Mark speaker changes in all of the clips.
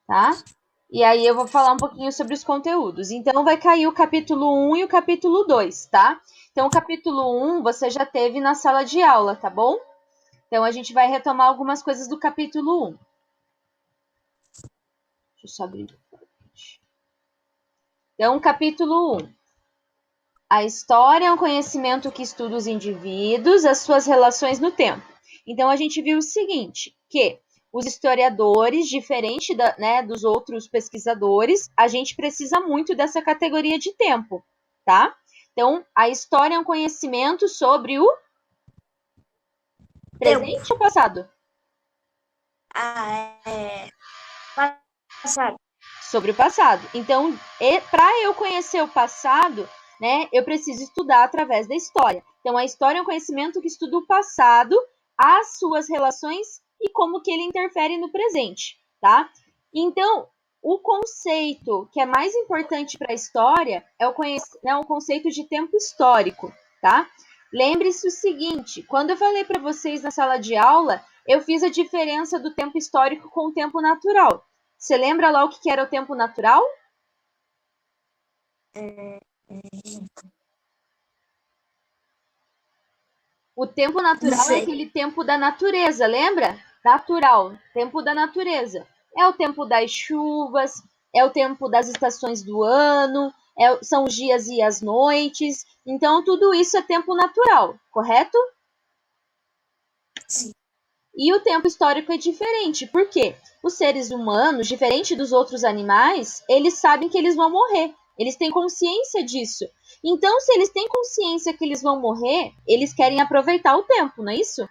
Speaker 1: tá? E aí eu vou falar um pouquinho sobre os conteúdos. Então vai cair o capítulo 1 e o capítulo 2, tá? Então o capítulo 1 você já teve na sala de aula, tá bom? Então a gente vai retomar algumas coisas do capítulo 1. Deixa eu só abrir. Então, capítulo 1. A história é um conhecimento que estuda os indivíduos, as suas relações no tempo. Então, a gente viu o seguinte, que os historiadores, diferente dos outros pesquisadores, a gente precisa muito dessa categoria de tempo, tá? Então, a história é um conhecimento sobre o
Speaker 2: Tempo.
Speaker 1: presente ou passado?
Speaker 2: Passado.
Speaker 1: Sobre o passado. Então, para eu conhecer o passado, né, eu preciso estudar através da história. Então, a história é um conhecimento que estuda o passado, as suas relações e como que ele interfere no presente, tá? Então, o conceito que é mais importante para a história é o conceito de tempo histórico, tá? Lembre-se o seguinte, quando eu falei para vocês na sala de aula, eu fiz a diferença do tempo histórico com o tempo natural. Você lembra lá o que era o tempo natural? O tempo
Speaker 2: Não
Speaker 1: natural é
Speaker 2: sei.
Speaker 1: aquele tempo da natureza, lembra? Natural, tempo da natureza. É o tempo das chuvas, é o tempo das estações do ano, são os dias e as noites. Então, tudo isso é tempo natural, correto?
Speaker 2: Sim.
Speaker 1: E o tempo histórico é diferente, por quê? Os seres humanos, diferente dos outros animais, eles sabem que eles vão morrer. Eles têm consciência disso. Então, se eles têm consciência que eles vão morrer, eles querem aproveitar o tempo, não é isso?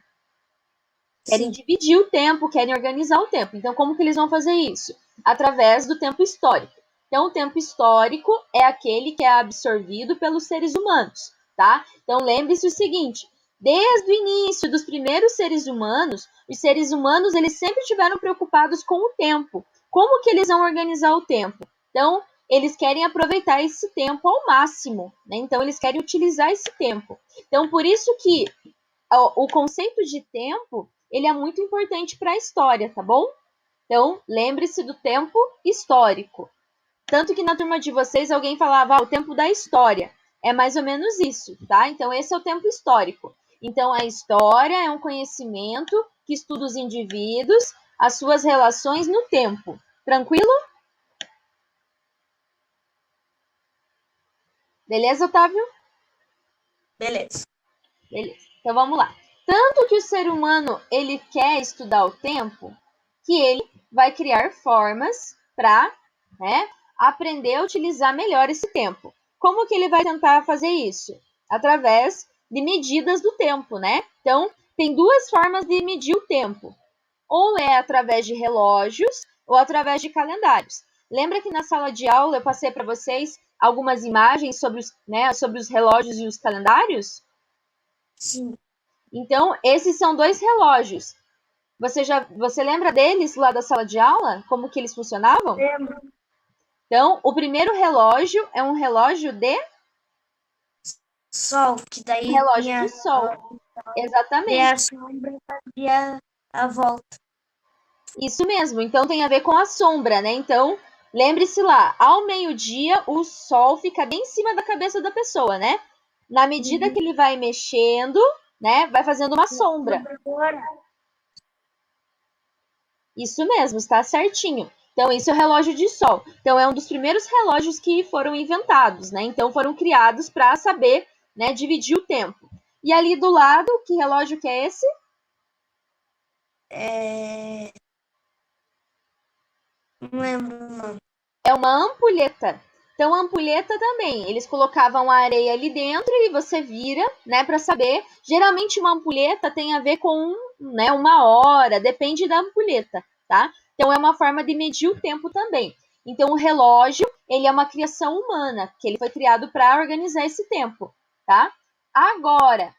Speaker 1: Querem
Speaker 2: Sim.
Speaker 1: dividir o tempo, querem organizar o tempo. Então, como que eles vão fazer isso? Através do tempo histórico. Então, o tempo histórico é aquele que é absorvido pelos seres humanos, tá? Então, lembre-se o seguinte, desde o início dos primeiros seres humanos, os seres humanos eles sempre estiveram preocupados com o tempo. Como que eles vão organizar o tempo? Então, eles querem aproveitar esse tempo ao máximo, né? Então, eles querem utilizar esse tempo. Então, por isso que o conceito de tempo ele é muito importante para a história, tá bom? Então, lembre-se do tempo histórico. Tanto que na turma de vocês alguém falava o tempo da história. É mais ou menos isso, tá? Então, esse é o tempo histórico. Então, a história é um conhecimento que estuda os indivíduos, as suas relações no tempo. Tranquilo? Beleza, Otávio?
Speaker 2: Beleza.
Speaker 1: Beleza. Então, vamos lá. Tanto que o ser humano ele quer estudar o tempo que ele vai criar formas para, né, aprender a utilizar melhor esse tempo. Como que ele vai tentar fazer isso? Através de medidas do tempo, né? Então, tem duas formas de medir o tempo. Ou é através de relógios ou através de calendários. Lembra que na sala de aula eu passei para vocês algumas imagens sobre os relógios e os calendários?
Speaker 2: Sim.
Speaker 1: Então, esses são dois relógios. Você lembra deles lá da sala de aula? Como que eles funcionavam?
Speaker 2: Lembro.
Speaker 1: Então, o primeiro relógio é um relógio de
Speaker 2: Sol, que
Speaker 1: um
Speaker 2: daí
Speaker 1: relógio de
Speaker 2: tinha
Speaker 1: sol.
Speaker 2: daí a
Speaker 1: Exatamente.
Speaker 2: sombra fazia a volta.
Speaker 1: Isso mesmo. Então tem a ver com a sombra, né? Então, lembre-se lá, ao meio-dia o sol fica bem em cima da cabeça da pessoa, né? Na medida que ele vai mexendo, né, vai fazendo uma sombra.
Speaker 2: Agora,
Speaker 1: Isso mesmo, está certinho. Então, isso é o relógio de sol. Então, é um dos primeiros relógios que foram inventados, né? Então, foram criados para saber, né, dividir o tempo. E ali do lado, que relógio que é esse?
Speaker 2: não lembro o nome.
Speaker 1: É uma ampulheta. Então, a ampulheta também, eles colocavam a areia ali dentro e você vira, né, para saber. Geralmente, uma ampulheta tem a ver com, né, uma hora, depende da ampulheta, tá? Então, é uma forma de medir o tempo também. Então, o relógio, ele é uma criação humana, que ele foi criado para organizar esse tempo, tá? Agora,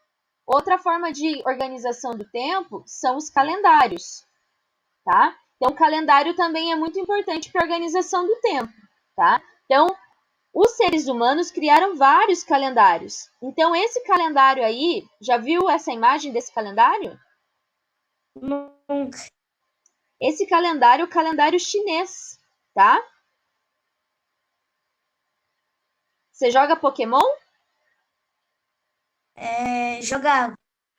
Speaker 1: outra forma de organização do tempo são os calendários, tá? Então, o calendário também é muito importante para a organização do tempo, tá? Então, os seres humanos criaram vários calendários. Então, esse calendário aí, já viu essa imagem desse calendário?
Speaker 2: Nunca.
Speaker 1: Esse calendário é o calendário chinês. tá? Você joga Pokémon?
Speaker 2: Jogava.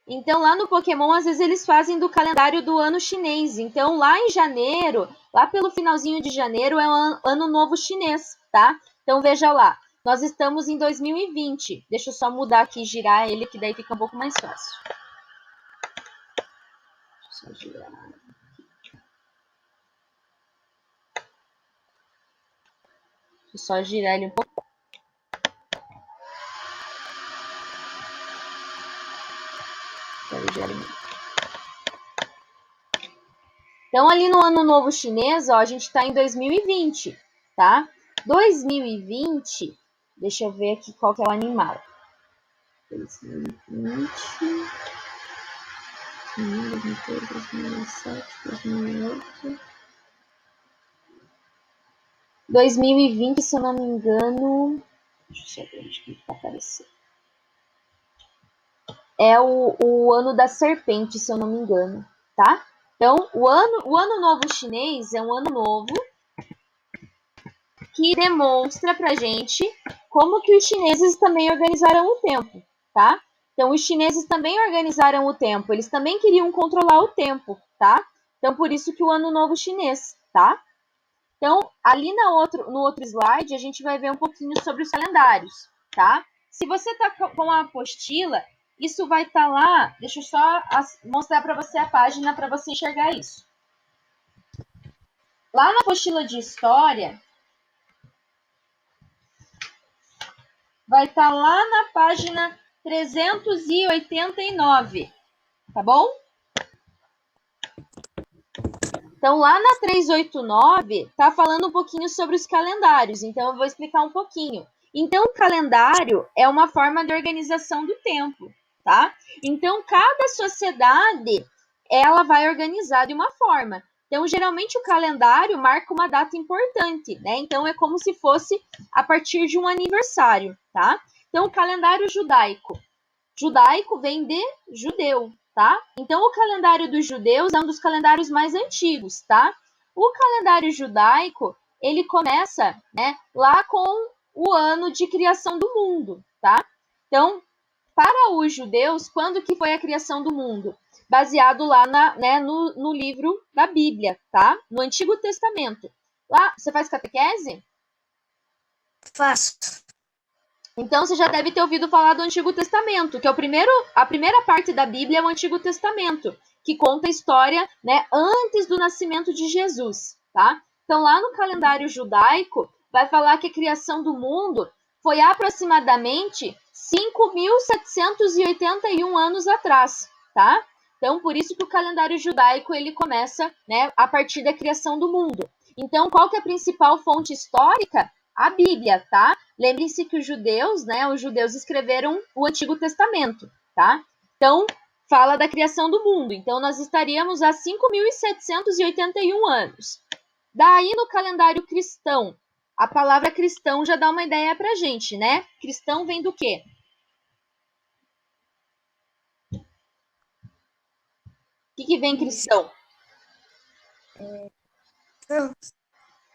Speaker 1: Então, lá no Pokémon, às vezes eles fazem do calendário do ano chinês. Então, lá em janeiro, lá pelo finalzinho de janeiro, é o ano novo chinês, tá? Então, veja lá. Nós estamos em 2020. Deixa eu só mudar aqui e girar ele, que daí fica um pouco mais fácil. Deixa eu só girar. Deixa eu só girar ele um pouco. Então, ali no ano novo chinês, ó, a gente está em 2020, tá? 2020, deixa eu ver aqui qual que é o animal. 2020, 2022, 2007, 2008... 2020, se eu não me engano... Deixa eu ver onde que tá aparecendo. É o ano da serpente, se eu não me engano, tá? Então, o ano novo chinês é um ano novo que demonstra pra gente como que os chineses também organizaram o tempo, tá? Então, os chineses também organizaram o tempo, eles também queriam controlar o tempo, tá? Então, por isso que o ano novo chinês, tá? Então, ali no outro slide, a gente vai ver um pouquinho sobre os calendários, tá? Se você tá com a apostila, isso vai estar lá, deixa eu só mostrar para você a página para você enxergar isso. Lá na apostila de história, vai estar lá na página 389, tá bom? Então, lá na 389, tá falando um pouquinho sobre os calendários, então eu vou explicar um pouquinho. Então, o calendário é uma forma de organização do tempo, tá? Então, cada sociedade, ela vai organizar de uma forma. Então, geralmente, o calendário marca uma data importante, né? Então, é como se fosse a partir de um aniversário, tá? Então, o calendário judaico. Judaico vem de judeu, tá? Então, o calendário dos judeus é um dos calendários mais antigos, tá? O calendário judaico, ele começa, né, lá com o ano de criação do mundo, tá? Então, para os judeus, quando que foi a criação do mundo? Baseado lá no livro da Bíblia, tá? No Antigo Testamento. Lá, você faz catequese?
Speaker 2: Faço.
Speaker 1: Então você já deve ter ouvido falar do Antigo Testamento, que é a primeira parte da Bíblia é o Antigo Testamento, que conta a história, né, antes do nascimento de Jesus, tá? Então lá no calendário judaico vai falar que a criação do mundo foi aproximadamente 5.781 anos atrás, tá? Então por isso que o calendário judaico ele começa, né, a partir da criação do mundo. Então qual que é a principal fonte histórica? A Bíblia, tá? Lembrem-se que os judeus escreveram o Antigo Testamento, tá? Então, fala da criação do mundo. Então, nós estaríamos há 5.781 anos. Daí, no calendário cristão, a palavra cristão já dá uma ideia pra gente, né? Cristão vem do quê? O que vem cristão?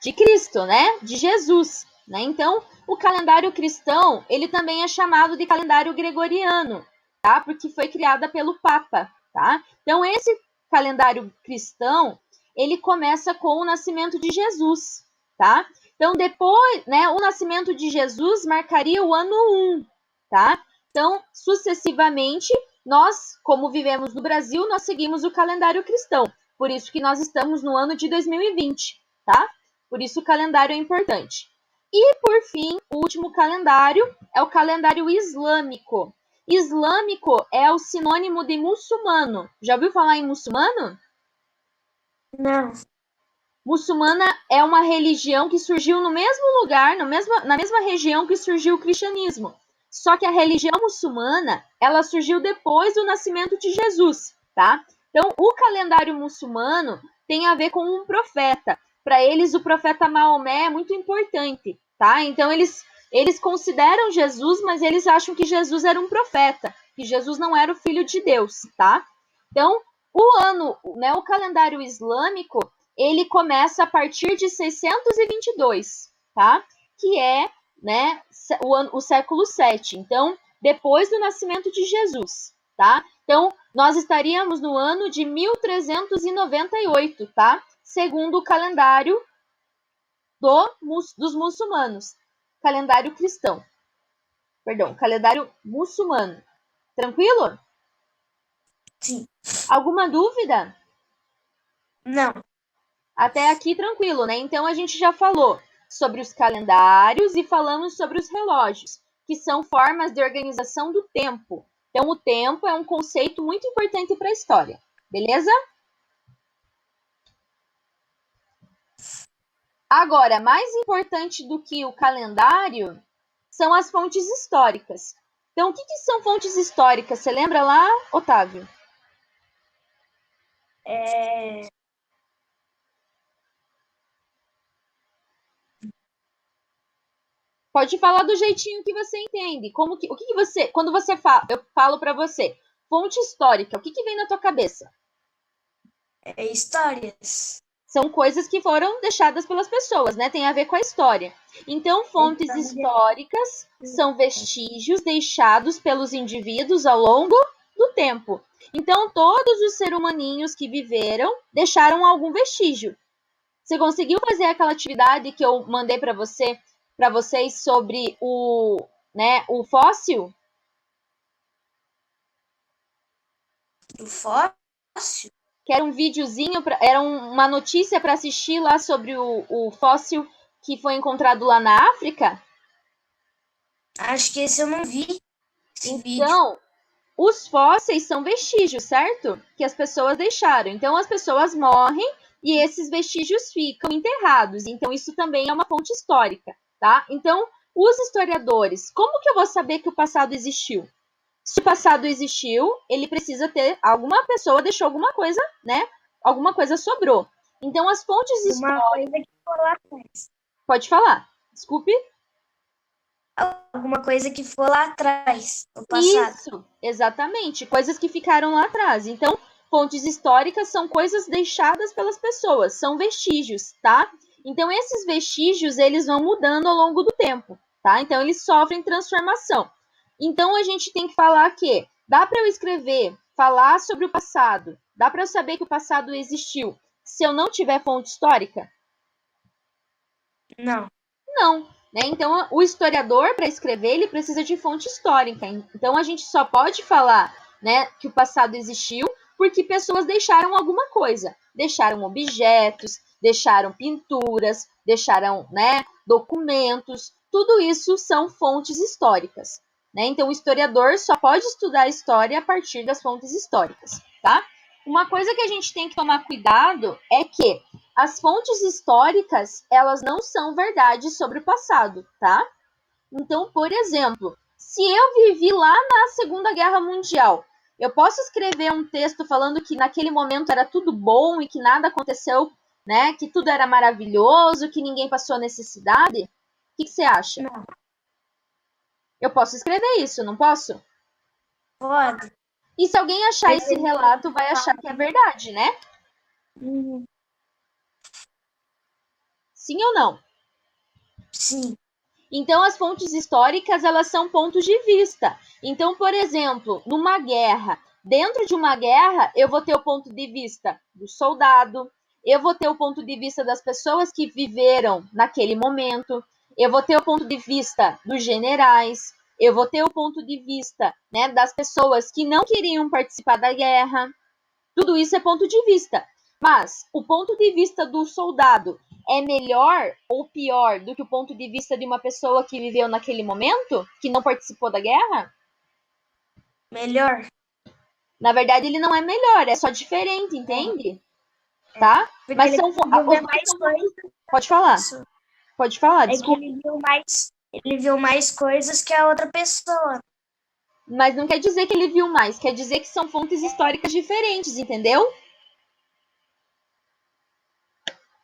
Speaker 1: De Cristo, né? De Jesus, né? Então, o calendário cristão, ele também é chamado de calendário gregoriano, tá? Porque foi criada pelo Papa, tá? Então, esse calendário cristão, ele começa com o nascimento de Jesus, tá? Então, depois, né, o nascimento de Jesus marcaria o ano 1, tá? Então, sucessivamente, nós, como vivemos no Brasil, nós seguimos o calendário cristão. Por isso que nós estamos no ano de 2020, tá? Por isso o calendário é importante. E, por fim, o último calendário é o calendário islâmico. Islâmico é o sinônimo de muçulmano. Já ouviu falar em muçulmano?
Speaker 2: Não.
Speaker 1: Muçulmana é uma religião que surgiu no mesmo lugar, na mesma região que surgiu o cristianismo. Só que a religião muçulmana, ela surgiu depois do nascimento de Jesus, tá? Então, o calendário muçulmano tem a ver com um profeta. Para eles, o profeta Maomé é muito importante, tá? Então, eles consideram Jesus, mas eles acham que Jesus era um profeta, que Jesus não era o filho de Deus, tá? Então, o calendário islâmico, ele começa a partir de 622, tá? Que é, né, o século 7. Então, depois do nascimento de Jesus, tá? Então, nós estaríamos no ano de 1398, tá? Segundo o calendário dos muçulmanos. Calendário cristão. Perdão, calendário muçulmano. Tranquilo?
Speaker 2: Sim.
Speaker 1: Alguma dúvida?
Speaker 2: Não.
Speaker 1: Até aqui tranquilo, né? Então a gente já falou sobre os calendários e falamos sobre os relógios, que são formas de organização do tempo. Então o tempo é um conceito muito importante para a história, beleza? Agora, mais importante do que o calendário são as fontes históricas. Então, o que são fontes históricas? Você lembra lá, Otávio? Pode falar do jeitinho que você entende. O que você, quando você fala, eu falo para você, fonte histórica, o que vem na tua cabeça?
Speaker 2: Histórias.
Speaker 1: São coisas que foram deixadas pelas pessoas, né? Tem a ver com a história. Então, fontes históricas são vestígios deixados pelos indivíduos ao longo do tempo. Então, todos os seres humaninhos que viveram deixaram algum vestígio. Você conseguiu fazer aquela atividade que eu mandei para vocês sobre o fóssil?
Speaker 2: Do fóssil?
Speaker 1: Que era um videozinho, era uma notícia para assistir lá sobre o fóssil que foi encontrado lá na África?
Speaker 2: Acho que esse eu não vi.
Speaker 1: Então, os fósseis são vestígios, certo? Que as pessoas deixaram. Então, as pessoas morrem e esses vestígios ficam enterrados. Então, isso também é uma fonte histórica, tá? Então, os historiadores, como que eu vou saber que o passado existiu? Se o passado existiu, ele precisa ter alguma pessoa deixou alguma coisa, né? Alguma coisa sobrou. Então, as fontes históricas...
Speaker 2: Uma coisa que for lá atrás.
Speaker 1: Pode falar. Desculpe.
Speaker 2: Alguma coisa que for lá atrás, no passado.
Speaker 1: Isso, exatamente. Coisas que ficaram lá atrás. Então, fontes históricas são coisas deixadas pelas pessoas, são vestígios, tá? Então, esses vestígios, eles vão mudando ao longo do tempo, tá? Então, eles sofrem transformação. Então, a gente tem que falar que dá para eu escrever, falar sobre o passado, dá para eu saber que o passado existiu se eu não tiver fonte histórica?
Speaker 2: Não.
Speaker 1: Não. Né? Então, o historiador, para escrever, ele precisa de fonte histórica. Então, a gente só pode falar, né, que o passado existiu porque pessoas deixaram alguma coisa. Deixaram objetos, deixaram pinturas, deixaram, né, documentos. Tudo isso são fontes históricas. Né? Então, o historiador só pode estudar a história a partir das fontes históricas. Tá? Uma coisa que a gente tem que tomar cuidado é que as fontes históricas, elas não são verdades sobre o passado, tá? Então, por exemplo, se eu vivi lá na Segunda Guerra Mundial, eu posso escrever um texto falando que naquele momento era tudo bom e que nada aconteceu, né? Que tudo era maravilhoso, que ninguém passou necessidade? O que você acha?
Speaker 2: Não.
Speaker 1: Eu posso escrever isso, não posso?
Speaker 2: Pode.
Speaker 1: E se alguém achar esse relato, vai achar que é verdade, né? Sim ou não?
Speaker 2: Sim.
Speaker 1: Então, as fontes históricas, elas são pontos de vista. Então, por exemplo, numa guerra, dentro de uma guerra, eu vou ter o ponto de vista do soldado, eu vou ter o ponto de vista das pessoas que viveram naquele momento, eu vou ter o ponto de vista dos generais, eu vou ter o ponto de vista, né, das pessoas que não queriam participar da guerra. Tudo isso é ponto de vista. Mas o ponto de vista do soldado é melhor ou pior do que o ponto de vista de uma pessoa que viveu naquele momento, que não participou da guerra?
Speaker 2: Melhor.
Speaker 1: Na verdade, ele não é melhor, é só diferente, entende? Tá?
Speaker 2: Porque
Speaker 1: Mas
Speaker 2: ele
Speaker 1: são
Speaker 2: viu mais coisas.
Speaker 1: Pode falar. Pode falar,
Speaker 2: É que ele viu mais coisas que a outra pessoa.
Speaker 1: Mas não quer dizer que ele viu mais, quer dizer que são fontes históricas diferentes, entendeu?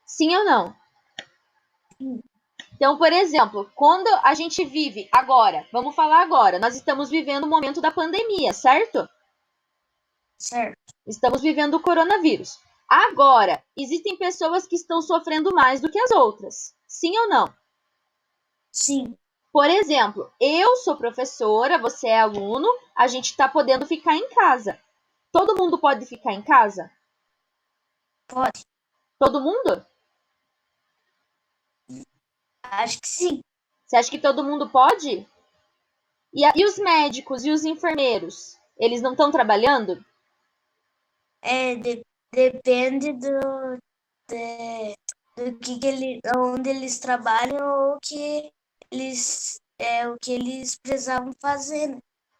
Speaker 1: Sim ou não?
Speaker 2: Sim.
Speaker 1: Então, por exemplo, quando a gente vive agora, vamos falar agora, nós estamos vivendo o momento da pandemia, certo?
Speaker 2: Certo.
Speaker 1: Estamos vivendo o coronavírus. Agora, existem pessoas que estão sofrendo mais do que as outras. Sim ou não?
Speaker 2: Sim,
Speaker 1: Por exemplo, eu sou professora, você é aluno, a gente está podendo ficar em casa. Todo mundo pode ficar em casa?
Speaker 2: pode.
Speaker 1: Todo mundo?
Speaker 2: Acho que sim.
Speaker 1: Você acha que todo mundo pode? E os médicos e os enfermeiros? Eles não estão trabalhando?
Speaker 2: Depende do que onde eles trabalham ou o que eles precisavam fazer, né?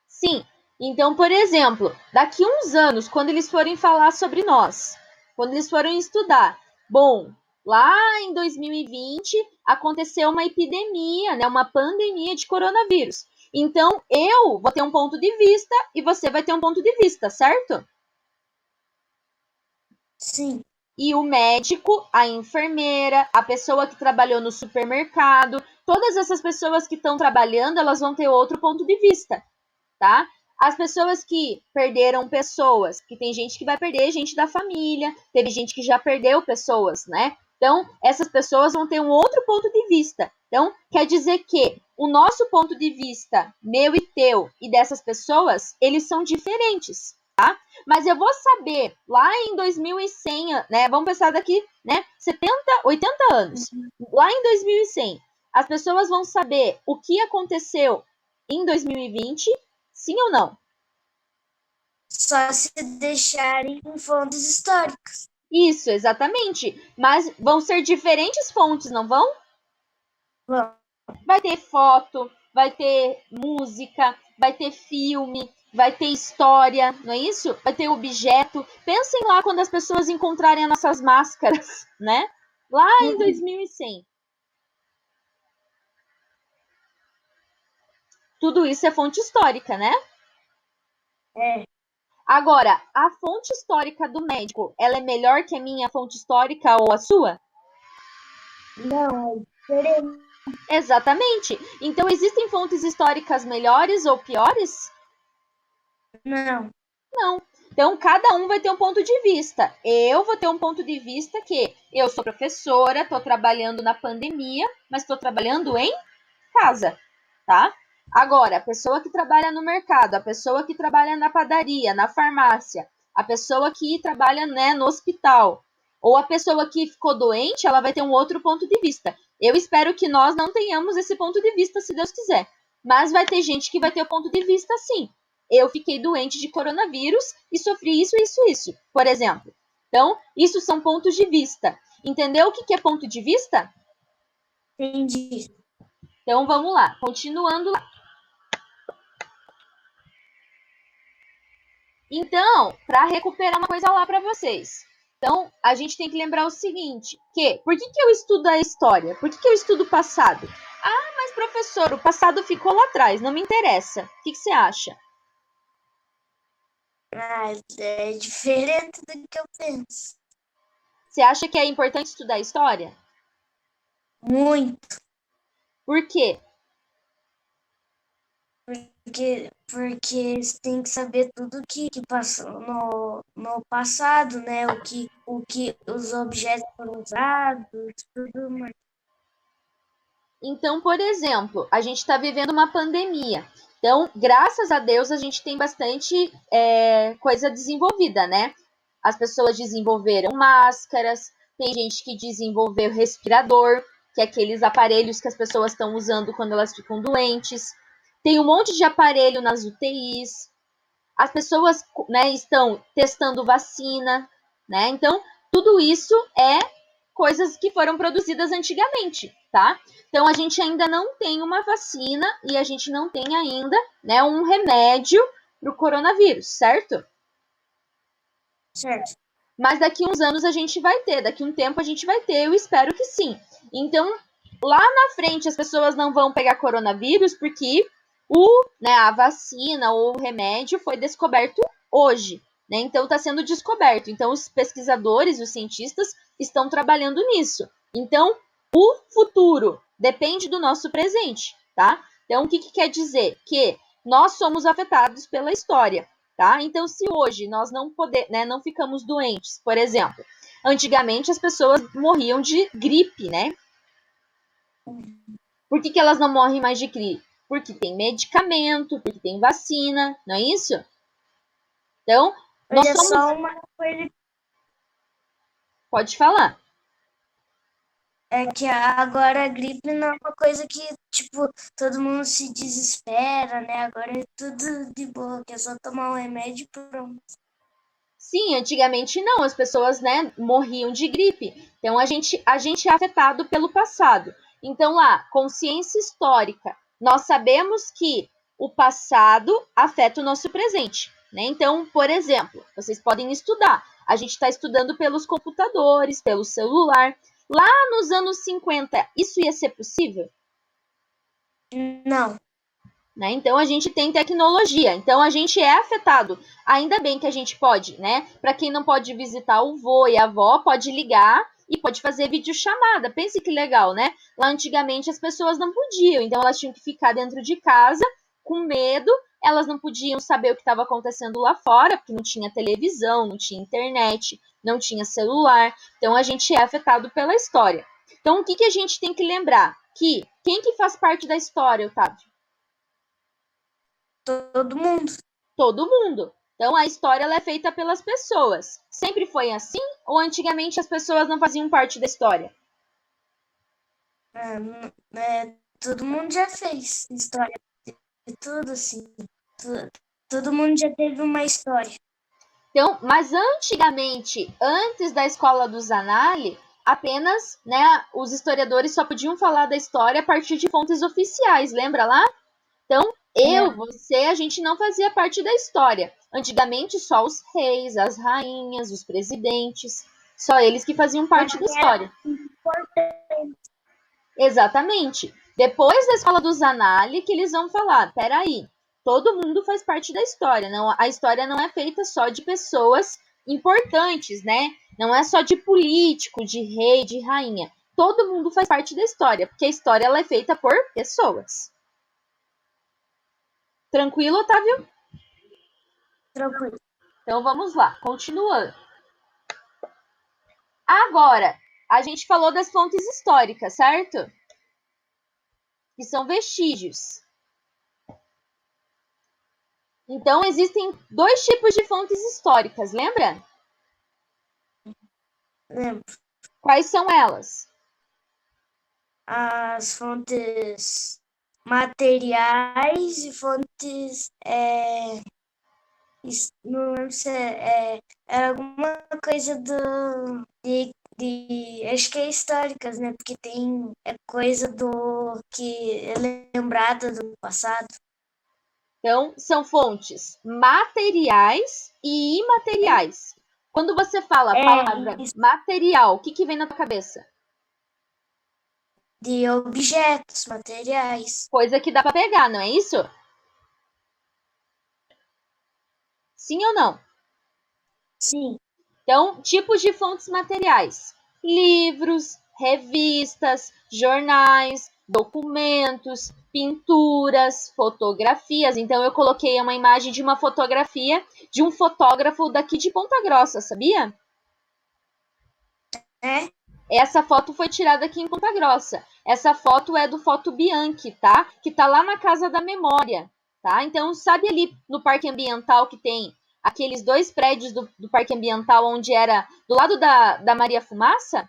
Speaker 1: Sim. Então, por exemplo, daqui uns anos, quando eles forem falar sobre nós, quando eles forem estudar, bom, lá em 2020 aconteceu uma epidemia, né, uma pandemia de coronavírus. Então, eu vou ter um ponto de vista e você vai ter um ponto de vista, certo?
Speaker 2: Sim,
Speaker 1: E o médico, a enfermeira, a pessoa que trabalhou no supermercado, todas essas pessoas que estão trabalhando, elas vão ter outro ponto de vista, tá? As pessoas que perderam pessoas, que tem gente que vai perder gente da família, teve gente que já perdeu pessoas, né? Então, essas pessoas vão ter um outro ponto de vista. Então, quer dizer que o nosso ponto de vista, meu e teu, e dessas pessoas, eles são diferentes, tá? Mas eu vou saber, lá em 2100, né? Vamos pensar daqui, né? 70, 80 anos. Lá em 2100, as pessoas vão saber o que aconteceu em 2020. Sim ou não?
Speaker 2: só se deixarem em fontes históricas.
Speaker 1: Isso, exatamente. Mas vão ser diferentes fontes, não vão?
Speaker 2: Bom,
Speaker 1: Vai ter foto, vai ter música, vai ter filme, vai ter história, não é isso? Vai ter objeto. Pensem lá quando as pessoas encontrarem as nossas máscaras, né? Lá em 2100. Tudo isso é fonte histórica, né?
Speaker 2: é,
Speaker 1: Agora, a fonte histórica do médico, ela é melhor que a minha fonte histórica ou a sua?
Speaker 2: não, é diferente.
Speaker 1: Exatamente. Então, existem fontes históricas melhores ou piores?
Speaker 2: Não,
Speaker 1: Não. Então, cada um vai ter um ponto de vista. Eu vou ter um ponto de vista que eu sou professora, estou trabalhando na pandemia, mas estou trabalhando em casa, tá? Agora, a pessoa que trabalha no mercado, a pessoa que trabalha na padaria, na farmácia, a pessoa que trabalha, né, no hospital, ou a pessoa que ficou doente, ela vai ter um outro ponto de vista. Eu espero que nós não tenhamos esse ponto de vista, se Deus quiser. Mas vai ter gente que vai ter o ponto de vista sim. Eu fiquei doente de coronavírus e sofri isso, isso, isso, por exemplo. Então, isso são pontos de vista. Entendeu o que é ponto de vista?
Speaker 2: entendi.
Speaker 1: Então, vamos lá. Continuando lá. Então, para recuperar uma coisa lá para vocês. Então, a gente tem que lembrar o seguinte, por que eu estudo a história? Por que eu estudo o passado? Ah, mas professor, o passado ficou lá atrás, não me interessa. O que você acha?
Speaker 2: Ah, é diferente do que eu penso.
Speaker 1: Você acha que é importante estudar a história?
Speaker 2: Muito.
Speaker 1: Por quê?
Speaker 2: Porque você tem que saber tudo que passou no passado, né? O que os objetos foram usados, tudo mais.
Speaker 1: Então, por exemplo, a gente está vivendo uma pandemia. Então, graças a Deus, a gente tem bastante coisa desenvolvida, né? As pessoas desenvolveram máscaras, tem gente que desenvolveu respirador, que é aqueles aparelhos que as pessoas estão usando quando elas ficam doentes. Tem um monte de aparelho nas UTIs. As pessoas, né, estão testando vacina, né? Então, tudo isso é coisas que foram produzidas antigamente, tá? Então, a gente ainda não tem uma vacina e a gente não tem ainda, né, um remédio para o coronavírus, certo?
Speaker 2: Certo.
Speaker 1: Mas daqui uns anos a gente vai ter, daqui um tempo a gente vai ter, eu espero que sim. Então, lá na frente as pessoas não vão pegar coronavírus porque a vacina ou o remédio foi descoberto hoje, né? Então está sendo descoberto. Então os pesquisadores, os cientistas estão trabalhando nisso. Então, o futuro depende do nosso presente, tá? Então, o que quer dizer? Que nós somos afetados pela história. Tá? Então, se hoje nós não ficamos doentes, por exemplo, Antigamente as pessoas morriam de gripe, né? Por que elas não morrem mais de gripe? Porque tem medicamento, porque tem vacina, não é isso? Então, nós
Speaker 2: Mas é
Speaker 1: somos...
Speaker 2: só uma coisa.
Speaker 1: Pode falar.
Speaker 2: É que agora a gripe não é uma coisa que, tipo, todo mundo se desespera, né? Agora é tudo de boa, que é só tomar um remédio e pronto.
Speaker 1: Sim, antigamente não, as pessoas, né, morriam de gripe. Então a gente é afetado pelo passado. Então lá, consciência histórica. Nós sabemos que o passado afeta o nosso presente, né? Então, por exemplo, vocês podem estudar. A gente está estudando pelos computadores, pelo celular. Lá nos anos 50, isso ia ser possível?
Speaker 2: Não.
Speaker 1: Né? Então a gente tem tecnologia, então a gente é afetado. Ainda bem que a gente pode, né? Para quem não pode visitar o vô e a avó, pode ligar e pode fazer videochamada. Pense que legal, né? Lá antigamente as pessoas não podiam, então elas tinham que ficar dentro de casa com medo, elas não podiam saber o que estava acontecendo lá fora, porque não tinha televisão, não tinha internet, não tinha celular. Então a gente é afetado pela história. Então o que a gente tem que lembrar? Que quem que faz parte da história, Otávio?
Speaker 2: Todo mundo.
Speaker 1: Todo mundo. Então a história ela é feita pelas pessoas. Sempre foi assim? Ou antigamente as pessoas não faziam parte da história?
Speaker 2: Todo mundo já fez história de tudo, assim. Tu- Todo mundo já teve uma história.
Speaker 1: Então, mas antigamente, antes da escola do Zanelli, apenas, né, os historiadores só podiam falar da história a partir de fontes oficiais, lembra lá? Então, você, a gente não fazia parte da história. Antigamente, só os reis, as rainhas, os presidentes, só eles que faziam
Speaker 2: Mas
Speaker 1: parte da
Speaker 2: era
Speaker 1: história.
Speaker 2: importante.
Speaker 1: Exatamente. Depois da escola do Zanelli, que eles vão falar, peraí, todo mundo faz parte da história. Não, a história não é feita só de pessoas importantes, né? Não é só de político, de rei, de rainha. Todo mundo faz parte da história, porque a história ela é feita por pessoas. Tranquilo, Otávio?
Speaker 2: Tranquilo.
Speaker 1: Então vamos lá, continuando. Agora, a gente falou das fontes históricas, certo? Que são vestígios. Então, existem dois tipos de fontes históricas, lembra?
Speaker 2: Lembro.
Speaker 1: Quais são elas?
Speaker 2: As fontes materiais e fontes. Não lembro se era alguma coisa acho que é históricas, né? Porque tem coisa do que é lembrada do passado.
Speaker 1: Então, são fontes materiais e imateriais. Quando você fala a palavra
Speaker 2: Isso,
Speaker 1: material, o que vem na tua cabeça?
Speaker 2: de objetos, materiais.
Speaker 1: Coisa que dá para pegar, não é isso? Sim ou não?
Speaker 2: Sim.
Speaker 1: Então, tipos de fontes materiais: livros, revistas, jornais, documentos, pinturas, fotografias. Então, eu coloquei uma imagem de uma fotografia de um fotógrafo daqui de Ponta Grossa, sabia?
Speaker 2: É?
Speaker 1: Essa foto foi tirada aqui em Ponta Grossa. Essa foto é do Foto Bianchi, tá? Que tá lá na Casa da Memória, tá? Então, sabe ali no Parque Ambiental que tem aqueles dois prédios do Parque Ambiental onde era do lado da Maria Fumaça?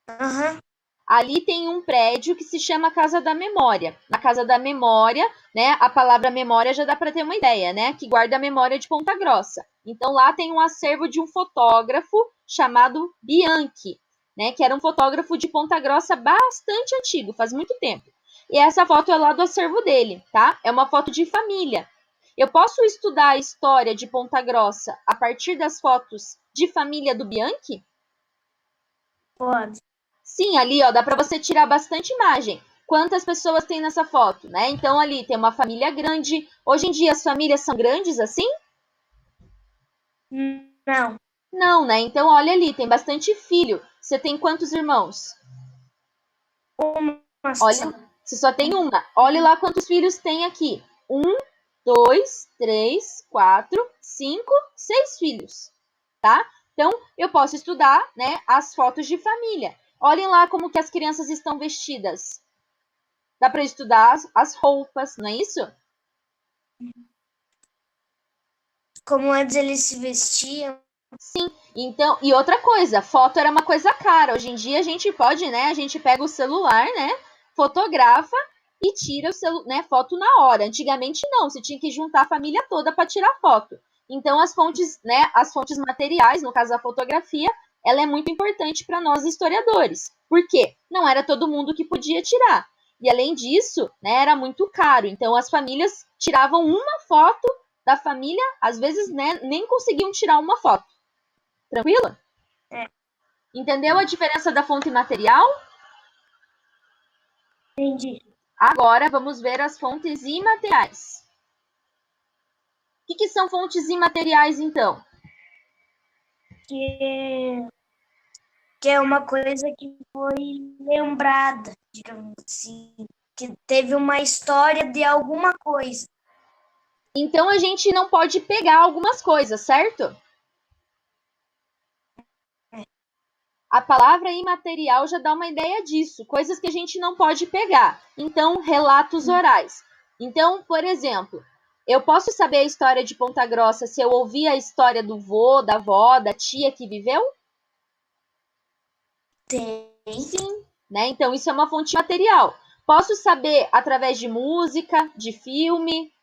Speaker 2: Aham.
Speaker 1: Ali tem um prédio que se chama Casa da Memória. Na Casa da Memória, né, a palavra memória já dá para ter uma ideia, né, que guarda a memória de Ponta Grossa. Então lá tem um acervo de um fotógrafo chamado Bianchi, né, que era um fotógrafo de Ponta Grossa bastante antigo, faz muito tempo. E essa foto é lá do acervo dele, tá? É uma foto de família. Eu posso estudar a história de Ponta Grossa a partir das fotos de família do Bianchi?
Speaker 2: Pode.
Speaker 1: Sim, ali, ó, dá para você tirar bastante imagem. Quantas pessoas tem nessa foto, né? Então ali tem uma família grande. Hoje em dia as famílias são grandes assim?
Speaker 2: Não.
Speaker 1: Não, né? Então olha ali, tem bastante filho. Você tem quantos irmãos?
Speaker 2: Uma só.
Speaker 1: Olha, você só tem uma. Olha lá quantos filhos tem aqui. Um, dois, três, quatro, cinco, seis filhos, tá? Então, eu posso estudar, né, as fotos de família. Olhem lá como que as crianças estão vestidas. Dá para estudar as roupas, não é isso?
Speaker 2: Como antes eles se vestiam.
Speaker 1: Sim. Então, e outra coisa, foto era uma coisa cara. Hoje em dia a gente pode, né? A gente pega o celular, né? Fotografa e tira né, foto na hora. Antigamente não, você tinha que juntar a família toda para tirar foto. Então as fontes, né, as fontes materiais, no caso a fotografia, ela é muito importante para nós historiadores. Por quê? Não era todo mundo que podia tirar. E além disso, né, era muito caro. Então as famílias tiravam uma foto da família, às vezes, né, nem conseguiam tirar uma foto. Tranquilo?
Speaker 2: É.
Speaker 1: Entendeu a diferença da fonte material?
Speaker 2: Entendi.
Speaker 1: Agora vamos ver as fontes imateriais. O que são fontes imateriais, então?
Speaker 2: Que é uma coisa que foi lembrada, digamos assim, que teve uma história de alguma coisa.
Speaker 1: Então a gente não pode pegar algumas coisas, certo? A palavra imaterial já dá uma ideia disso, coisas que a gente não pode pegar. Então, relatos orais. Então, por exemplo, eu posso saber a história de Ponta Grossa se eu ouvir a história do vô, da avó, da tia que viveu?
Speaker 2: Tem.
Speaker 1: Sim, né? Então isso é uma fonte material. Posso saber através de música, de filme,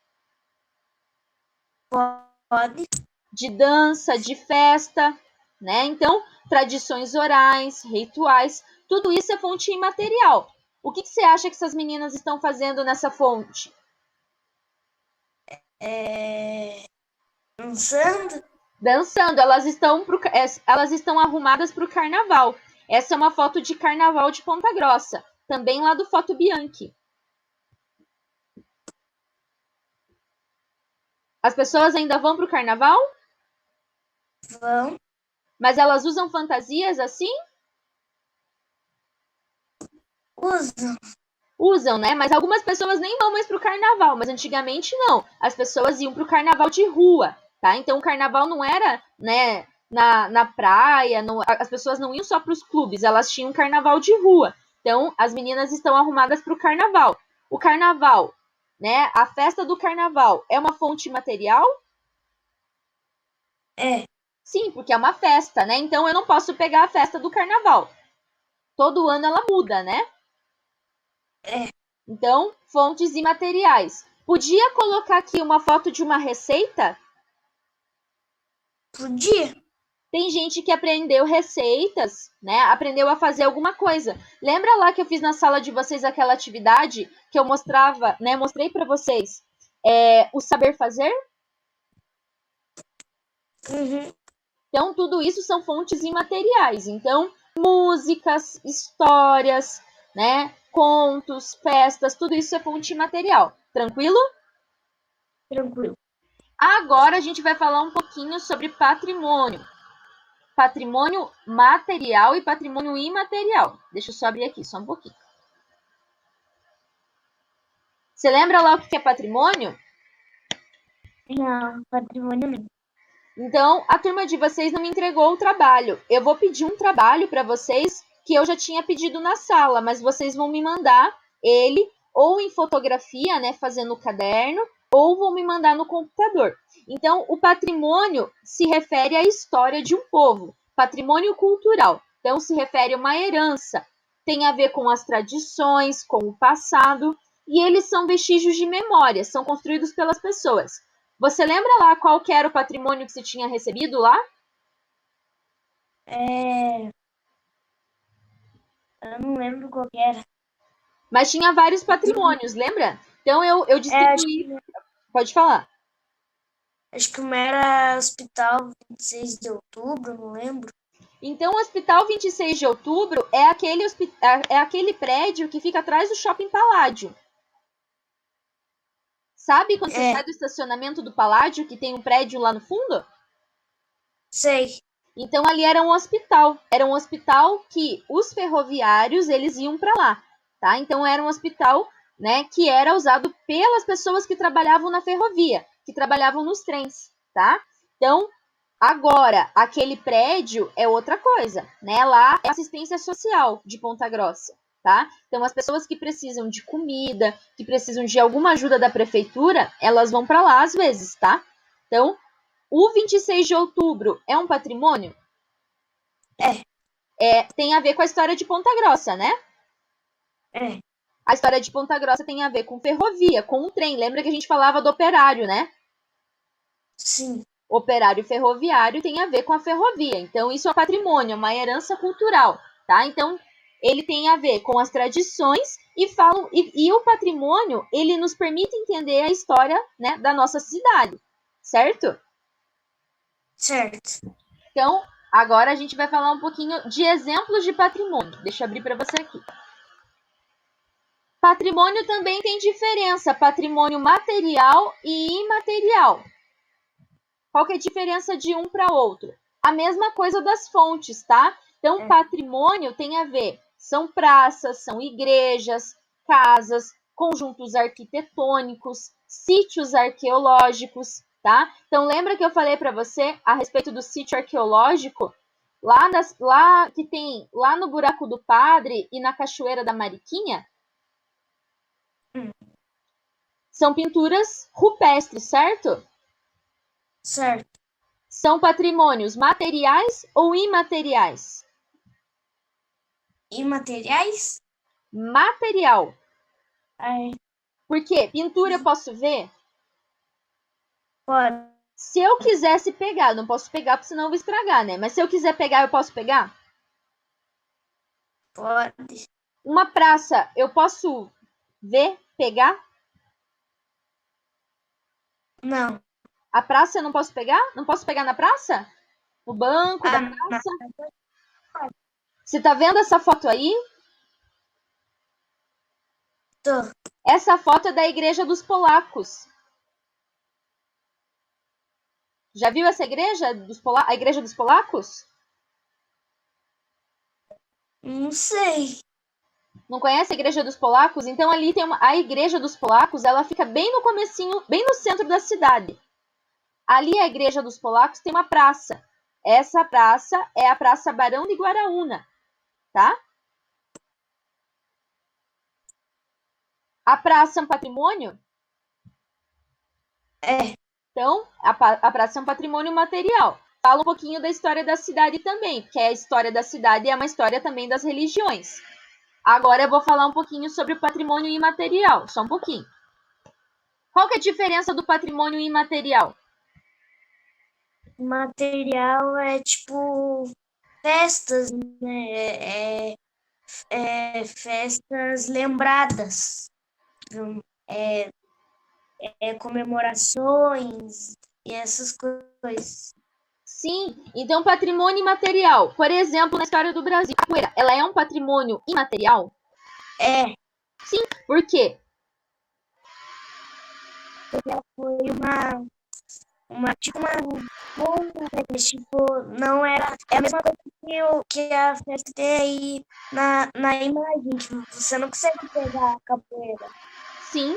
Speaker 2: Pode.
Speaker 1: de dança, de festa, né? Então, tradições orais, rituais, tudo isso é fonte imaterial. O que você acha que essas meninas estão fazendo nessa fonte?
Speaker 2: Dançando?
Speaker 1: Dançando, elas estão arrumadas para o carnaval. Essa é uma foto de carnaval de Ponta Grossa, também lá do Foto Bianchi. As pessoas ainda vão para o carnaval?
Speaker 2: Vão.
Speaker 1: Mas elas usam fantasias assim?
Speaker 2: Usam.
Speaker 1: Usam, né? Mas algumas pessoas nem vão mais pro carnaval, mas antigamente não. As pessoas iam pro carnaval de rua, tá? Então o carnaval não era, né, na praia, as pessoas não iam só pros clubes, elas tinham carnaval de rua. Então as meninas estão arrumadas pro carnaval. O carnaval, né? A festa do carnaval é uma fonte material?
Speaker 2: É.
Speaker 1: Sim, porque é uma festa, né? Então eu não posso pegar a festa do carnaval. Todo ano ela muda, né?
Speaker 2: É.
Speaker 1: Então, fontes imateriais. Podia colocar aqui uma foto de uma receita?
Speaker 2: Podia.
Speaker 1: Tem gente que aprendeu receitas, né? Aprendeu a fazer alguma coisa. Lembra lá que eu fiz na sala de vocês aquela atividade que eu mostrava, né? Mostrei para vocês o saber fazer?
Speaker 2: Uhum.
Speaker 1: Então, tudo isso são fontes imateriais. Então, músicas, histórias, né? Contos, festas, tudo isso é fonte imaterial. Tranquilo?
Speaker 2: Tranquilo.
Speaker 1: Agora a gente vai falar um pouquinho sobre patrimônio. Patrimônio material e patrimônio imaterial. Deixa eu só abrir aqui, só um pouquinho. Você lembra lá o que é patrimônio?
Speaker 2: Não, patrimônio não.
Speaker 1: Então, a turma de vocês não me entregou o trabalho. Eu vou pedir um trabalho para vocês que eu já tinha pedido na sala, mas vocês vão me mandar ele ou em fotografia, né, fazendo o caderno, ou vão me mandar no computador. Então, o patrimônio se refere à história de um povo, patrimônio cultural. Então, se refere a uma herança, tem a ver com as tradições, com o passado, e eles são vestígios de memória, são construídos pelas pessoas. Você lembra lá qual que era o patrimônio que você tinha recebido lá?
Speaker 2: Eu não lembro qual que era.
Speaker 1: Mas tinha vários patrimônios, lembra? Então eu
Speaker 2: Acho
Speaker 1: distribuí.
Speaker 2: que,
Speaker 1: Pode falar.
Speaker 2: acho que uma era Hospital 26 de Outubro, não lembro.
Speaker 1: Então, o Hospital 26 de Outubro é aquele prédio que fica atrás do Shopping Paládio. Sabe quando você sai do estacionamento do Paládio, que tem um prédio lá no fundo?
Speaker 2: Sei.
Speaker 1: Então, ali era um hospital. Era um hospital que os ferroviários, eles iam para lá, tá? Então, era um hospital, né, que era usado pelas pessoas que trabalhavam na ferrovia, que trabalhavam nos trens, tá? Então, Agora, aquele prédio é outra coisa, né? Lá é assistência social de Ponta Grossa, tá? Então, as pessoas que precisam de comida, que precisam de alguma ajuda da prefeitura, elas vão para lá às vezes, tá? Então, o 26 de outubro é um patrimônio? Tem a ver com a história de Ponta Grossa, né?
Speaker 2: É,
Speaker 1: A história de Ponta Grossa tem a ver com ferrovia, com um trem. Lembra que a gente falava do operário, né?
Speaker 2: sim,
Speaker 1: Operário ferroviário tem a ver com a ferrovia. Então, isso é patrimônio, uma herança cultural, tá? Então, ele tem a ver com as tradições e o patrimônio, ele nos permite entender a história, né, da nossa cidade, certo?
Speaker 2: certo.
Speaker 1: Então, agora a gente vai falar um pouquinho de exemplos de patrimônio. Deixa eu abrir para você aqui. Patrimônio também tem diferença, patrimônio material e imaterial. Qual que é a diferença de um para outro? A mesma coisa das fontes, tá? Então, patrimônio tem a ver, são praças, são igrejas, casas, conjuntos arquitetônicos, sítios arqueológicos, tá? Então, lembra que eu falei para você a respeito do sítio arqueológico? Lá que tem lá no Buraco do Padre e na Cachoeira da Mariquinha? São pinturas rupestres, certo?
Speaker 2: Certo.
Speaker 1: São patrimônios materiais ou imateriais?
Speaker 2: Imateriais?
Speaker 1: Material.
Speaker 2: Aí,
Speaker 1: Por quê? Pintura eu posso ver?
Speaker 2: pode,
Speaker 1: Se eu quisesse pegar, eu não posso pegar porque senão eu vou estragar, né? Mas se eu quiser pegar, eu posso pegar?
Speaker 2: pode.
Speaker 1: Uma praça, eu posso ver, pegar?
Speaker 2: Não.
Speaker 1: A praça eu não posso pegar? Não posso pegar na praça? O banco da
Speaker 2: Ah,
Speaker 1: praça? Você tá vendo essa foto aí?
Speaker 2: tô.
Speaker 1: Essa foto é da Igreja dos Polacos. Já viu essa igreja a Igreja dos Polacos?
Speaker 2: Não sei.
Speaker 1: Não conhece a Igreja dos Polacos? Então ali tem a Igreja dos Polacos, ela fica bem no comecinho, bem no centro da cidade. Ali a Igreja dos Polacos tem uma praça. Essa praça é a Praça Barão de Guaraúna, tá? A praça é um patrimônio?
Speaker 2: É,
Speaker 1: Então, a praça é um patrimônio material. Fala um pouquinho da história da cidade também, porque a história da cidade é uma história também das religiões. Agora eu vou falar um pouquinho sobre o patrimônio imaterial, só um pouquinho. Qual que é a diferença do patrimônio imaterial?
Speaker 2: material é tipo festas, né? Festas lembradas. É, comemorações e essas coisas.
Speaker 1: Sim, então patrimônio imaterial. Por exemplo, na história do Brasil, a capoeira, ela é um patrimônio imaterial?
Speaker 2: É,
Speaker 1: Sim, por quê?
Speaker 2: foi tipo uma bomba, né? Tipo, não era. É a mesma coisa que a festa tem aí na imagem, que você não consegue pegar a capoeira.
Speaker 1: Sim.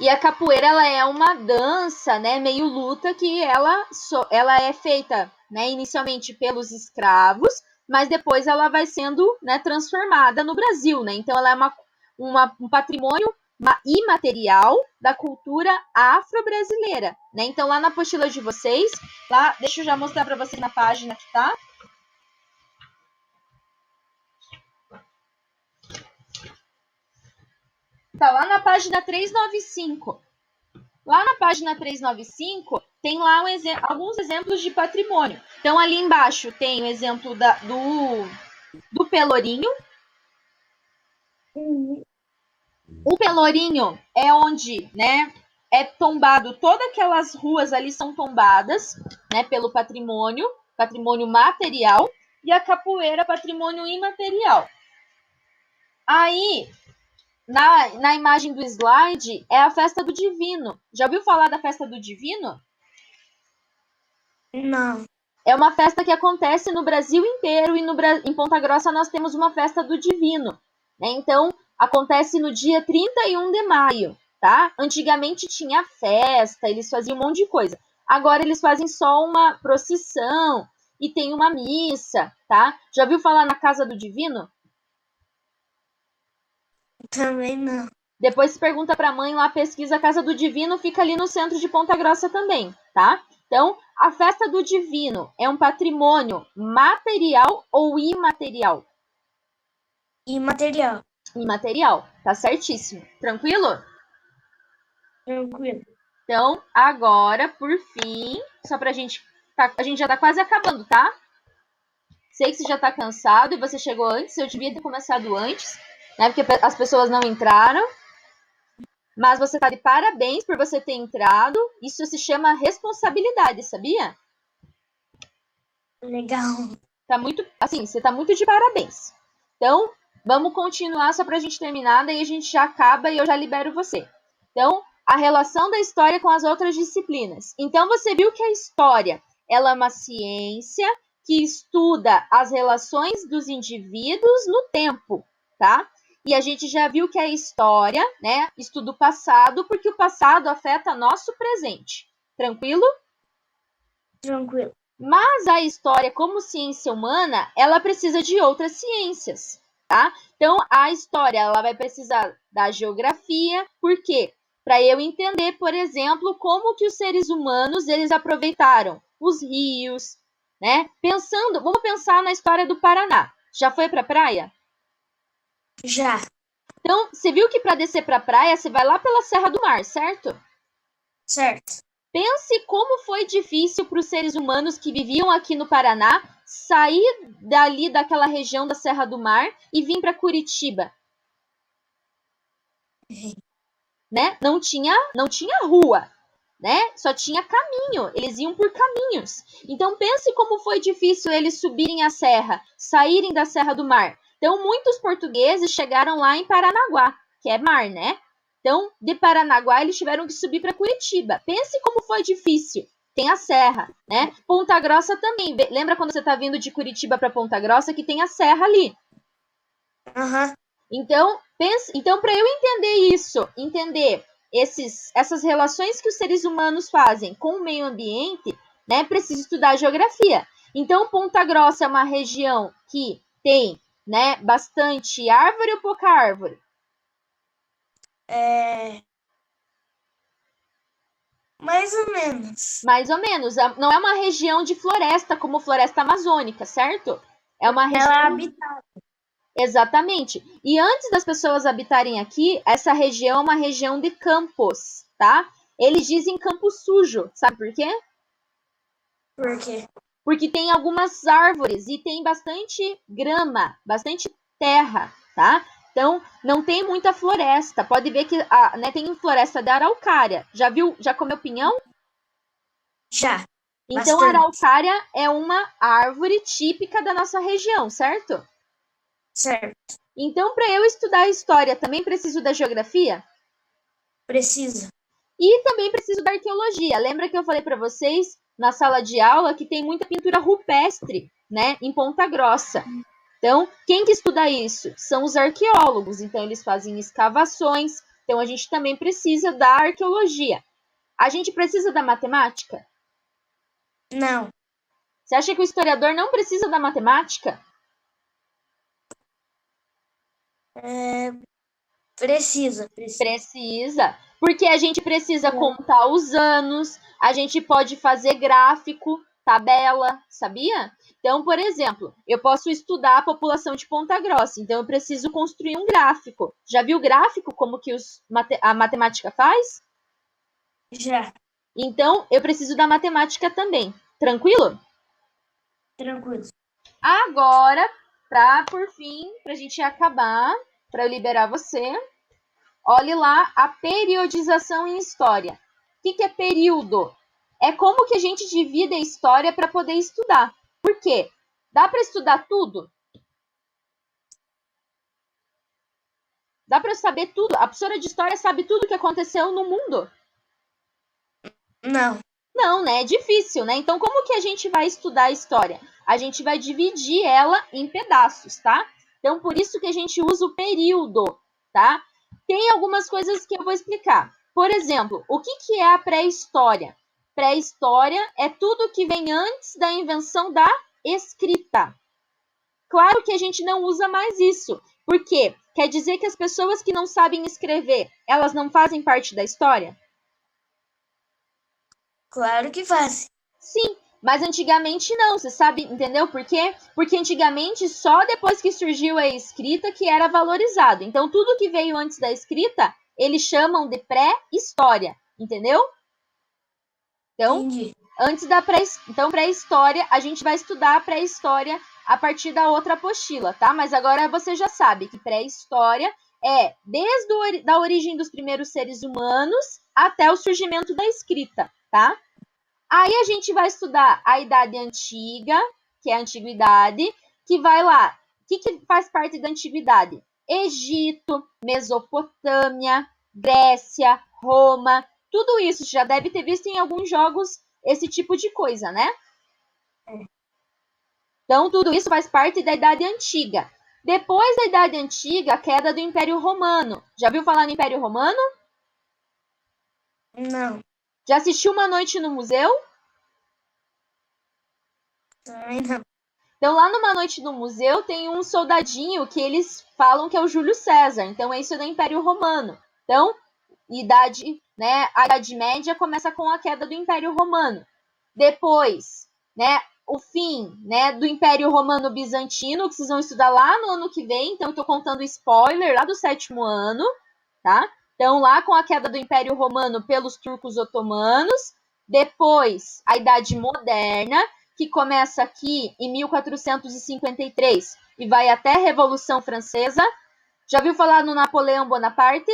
Speaker 1: E a capoeira ela é uma dança, né, meio luta que ela é feita, né, inicialmente pelos escravos, mas depois ela vai sendo, né, transformada no Brasil, né? Então ela é um patrimônio imaterial da cultura afro-brasileira, né? Então lá na apostila de vocês, lá, deixa eu já mostrar para vocês na página que tá. Tá lá na página 395. Lá na página 395, tem lá alguns exemplos de patrimônio. Então, ali embaixo tem o exemplo do Pelourinho.
Speaker 2: Uhum.
Speaker 1: O Pelourinho é onde, né, é tombado, todas aquelas ruas ali são tombadas, né, pelo patrimônio material, e a capoeira, patrimônio imaterial. Aí, na imagem do slide, é a festa do Divino. Já ouviu falar da festa do Divino?
Speaker 2: Não.
Speaker 1: É uma festa que acontece no Brasil inteiro e em Ponta Grossa nós temos uma festa do Divino, né? Então, acontece no dia 31 de maio, tá? Antigamente tinha festa, eles faziam um monte de coisa. Agora eles fazem só uma procissão e tem uma missa, tá? Já ouviu falar na Casa do Divino?
Speaker 2: Também não.
Speaker 1: Depois se pergunta para a mãe lá, pesquisa a Casa do Divino, fica ali no centro de Ponta Grossa também, tá? Então, a festa do Divino é um patrimônio material ou imaterial?
Speaker 2: Imaterial.
Speaker 1: Imaterial, tá certíssimo. Tranquilo?
Speaker 2: Tranquilo.
Speaker 1: Então, agora, por fim, só pra gente... a gente já tá quase acabando, tá? Sei que você já tá cansado e você chegou antes, eu devia ter começado antes, né? Porque as pessoas não entraram. Mas você tá de parabéns por você ter entrado. Isso se chama responsabilidade, sabia?
Speaker 2: Legal.
Speaker 1: Tá muito, assim, você tá muito de parabéns. Então, vamos continuar só pra gente terminar, daí a gente já acaba e eu já libero você. Então, a relação da história com as outras disciplinas. Então, você viu que a história, ela é uma ciência que estuda as relações dos indivíduos no tempo, tá? E a gente já viu que a história, né, estuda o passado, porque o passado afeta nosso presente. Tranquilo?
Speaker 2: Tranquilo.
Speaker 1: Mas a história, como ciência humana, ela precisa de outras ciências, tá? Então, a história, ela vai precisar da geografia, por quê? Para eu entender, por exemplo, como que os seres humanos, eles aproveitaram os rios, né? Vamos pensar na história do Paraná. Já foi para a praia?
Speaker 2: Já.
Speaker 1: Então, você viu que para descer para a praia, você vai lá pela Serra do Mar, certo?
Speaker 2: Certo.
Speaker 1: Pense como foi difícil para os seres humanos que viviam aqui no Paraná sair dali daquela região da Serra do Mar e vir para Curitiba, né? Não tinha rua, né? Só tinha caminho, eles iam por caminhos. Então pense como foi difícil eles subirem a serra, saírem da Serra do Mar. Então muitos portugueses chegaram lá em Paranaguá, que é mar, né? Então, de Paranaguá, eles tiveram que subir para Curitiba. Pense como foi difícil. Tem a serra, né? Ponta Grossa também. Lembra quando você está vindo de Curitiba para Ponta Grossa que tem a serra ali?
Speaker 2: Aham.
Speaker 1: Então, para eu entender isso, entender essas relações que os seres humanos fazem com o meio ambiente, né, preciso estudar geografia. Então, Ponta Grossa é uma região que tem, né, bastante árvore ou pouca árvore?
Speaker 2: Mais ou menos.
Speaker 1: Mais ou menos. Não é uma região de floresta como floresta amazônica, certo? É uma
Speaker 2: Ela é
Speaker 1: região.
Speaker 2: habitada.
Speaker 1: Exatamente. E antes das pessoas habitarem aqui, essa região é uma região de campos, tá? Eles dizem campo sujo, sabe por quê?
Speaker 2: Por quê?
Speaker 1: Porque tem algumas árvores e tem bastante grama, bastante terra, tá? Então, não tem muita floresta. Pode ver que né, tem floresta de araucária. Já viu? Já comeu pinhão?
Speaker 2: Já.
Speaker 1: Então, a
Speaker 2: Bastante.
Speaker 1: araucária é uma árvore típica da nossa região, certo?
Speaker 2: Certo.
Speaker 1: Então, para eu estudar a história, também preciso da geografia?
Speaker 2: Precisa.
Speaker 1: E também preciso da arqueologia. Lembra que eu falei para vocês na sala de aula que tem muita pintura rupestre, né, em Ponta Grossa. Então, quem que estuda isso? São os arqueólogos. Então, eles fazem escavações. Então, a gente também precisa da arqueologia. A gente precisa da matemática?
Speaker 2: Não.
Speaker 1: Você acha que o historiador não precisa da matemática?
Speaker 2: Precisa. Precisa.
Speaker 1: Precisa, porque a gente precisa contar os anos, a gente pode fazer gráfico, tabela, sabia? Então, por exemplo, eu posso estudar a população de Ponta Grossa, então eu preciso construir um gráfico. Já viu o gráfico como que a matemática faz?
Speaker 2: Já.
Speaker 1: Então, eu preciso da matemática também. Tranquilo?
Speaker 2: Tranquilo.
Speaker 1: Agora, por fim, para a gente acabar, para eu liberar você, olhe lá a periodização em história. O que é período? É como que a gente divide a história para poder estudar. Por quê? Dá para estudar tudo? Dá para saber tudo? A professora de história sabe tudo o que aconteceu no mundo?
Speaker 2: Não.
Speaker 1: Não, né? É difícil, né? Então, como que a gente vai estudar a história? A gente vai dividir ela em pedaços, tá? Então, por isso que a gente usa o período, tá? Tem algumas coisas que eu vou explicar. Por exemplo, o que é a pré-história? Pré-história é tudo que vem antes da invenção da escrita. Claro que a gente não usa mais isso. Por quê? Quer dizer que as pessoas que não sabem escrever, elas não fazem parte da história?
Speaker 2: Claro que faz.
Speaker 1: Sim, mas antigamente não, você sabe, entendeu por quê? Porque antigamente só depois que surgiu a escrita que era valorizado. Então tudo que veio antes da escrita, eles chamam de pré-história, entendeu? Então,
Speaker 2: Entendi.
Speaker 1: antes da pré-história, a gente vai estudar a pré-história a partir da outra apostila, tá? Mas agora você já sabe que pré-história é desde a origem dos primeiros seres humanos até o surgimento da escrita, tá? Aí a gente vai estudar a Idade Antiga, que é a Antiguidade, que vai lá. O que faz parte da Antiguidade? Egito, Mesopotâmia, Grécia, Roma, tudo isso. Já deve ter visto em alguns jogos esse tipo de coisa, né? Então, tudo isso faz parte da Idade Antiga. Depois da Idade Antiga, a queda do Império Romano. Já viu falar no Império Romano?
Speaker 2: Não,
Speaker 1: Já assistiu Uma Noite no Museu?
Speaker 2: também não.
Speaker 1: Então, lá numa noite no museu, tem um soldadinho que eles falam que é o Júlio César. Então, isso é do Império Romano. Então, a Idade Média começa com a queda do Império Romano. Depois, né, o fim, né, do Império Romano Bizantino, que vocês vão estudar lá no ano que vem. Então, eu estou contando spoiler lá do 7º ano, tá? Então, lá com a queda do Império Romano pelos turcos otomanos. Depois, a Idade Moderna, que começa aqui em 1453 e vai até a Revolução Francesa. Já viu falar no Napoleão Bonaparte?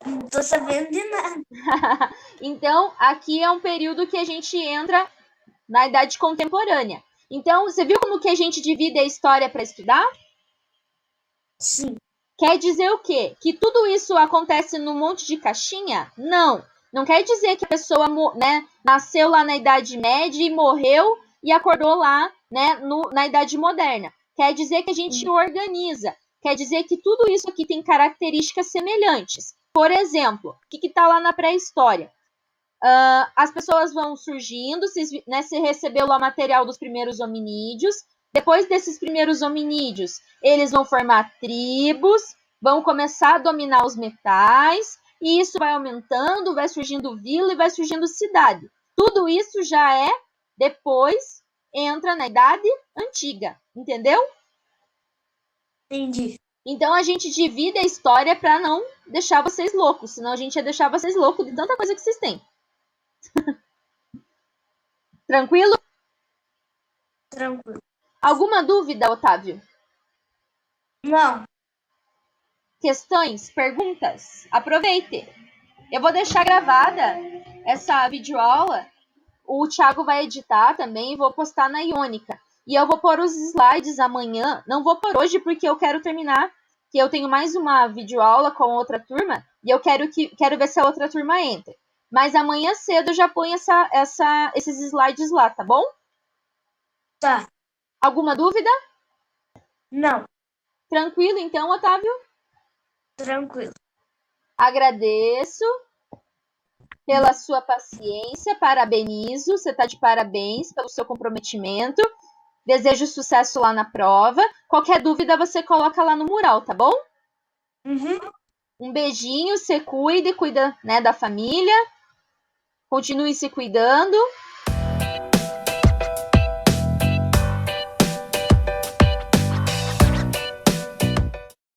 Speaker 2: Não tô sabendo de nada.
Speaker 1: Então, aqui é um período que a gente entra na Idade Contemporânea. Então, você viu como que a gente divide a história para estudar?
Speaker 2: Sim,
Speaker 1: Quer dizer o quê? Que tudo isso acontece num monte de caixinha? Não. Não quer dizer que a pessoa, né, nasceu lá na Idade Média e morreu e acordou lá, né, na Idade Moderna. Quer dizer que a gente organiza. Quer dizer que tudo isso aqui tem características semelhantes. Por exemplo, o que está lá na pré-história? As pessoas vão surgindo, né, se recebeu lá material dos primeiros hominídeos. Depois desses primeiros hominídeos, eles vão formar tribos, vão começar a dominar os metais, e isso vai aumentando, vai surgindo vila e vai surgindo cidade. Tudo isso já é, depois, entra na Idade Antiga, entendeu?
Speaker 2: entendi.
Speaker 1: Então a gente divide a história para não deixar vocês loucos, senão a gente ia deixar vocês loucos de tanta coisa que vocês têm. Tranquilo?
Speaker 2: Tranquilo.
Speaker 1: Alguma dúvida, Otávio?
Speaker 2: Não,
Speaker 1: Questões? Perguntas? Aproveite! Eu vou deixar gravada essa videoaula. O Thiago vai editar também e vou postar na Iônica. E eu vou pôr os slides amanhã. Não vou pôr hoje porque eu quero terminar, que eu tenho mais uma videoaula com outra turma e eu quero ver se a outra turma entra. Mas amanhã cedo eu já ponho esses slides lá, tá bom?
Speaker 2: tá.
Speaker 1: Alguma dúvida?
Speaker 2: Não,
Speaker 1: Tranquilo então, Otávio?
Speaker 2: tranquilo.
Speaker 1: Agradeço pela sua paciência, parabenizo, você está de parabéns pelo seu comprometimento. Desejo sucesso lá na prova. Qualquer dúvida você coloca lá no mural, tá bom?
Speaker 2: Uhum.
Speaker 1: Um beijinho, se cuida, né, da família. Continue se cuidando.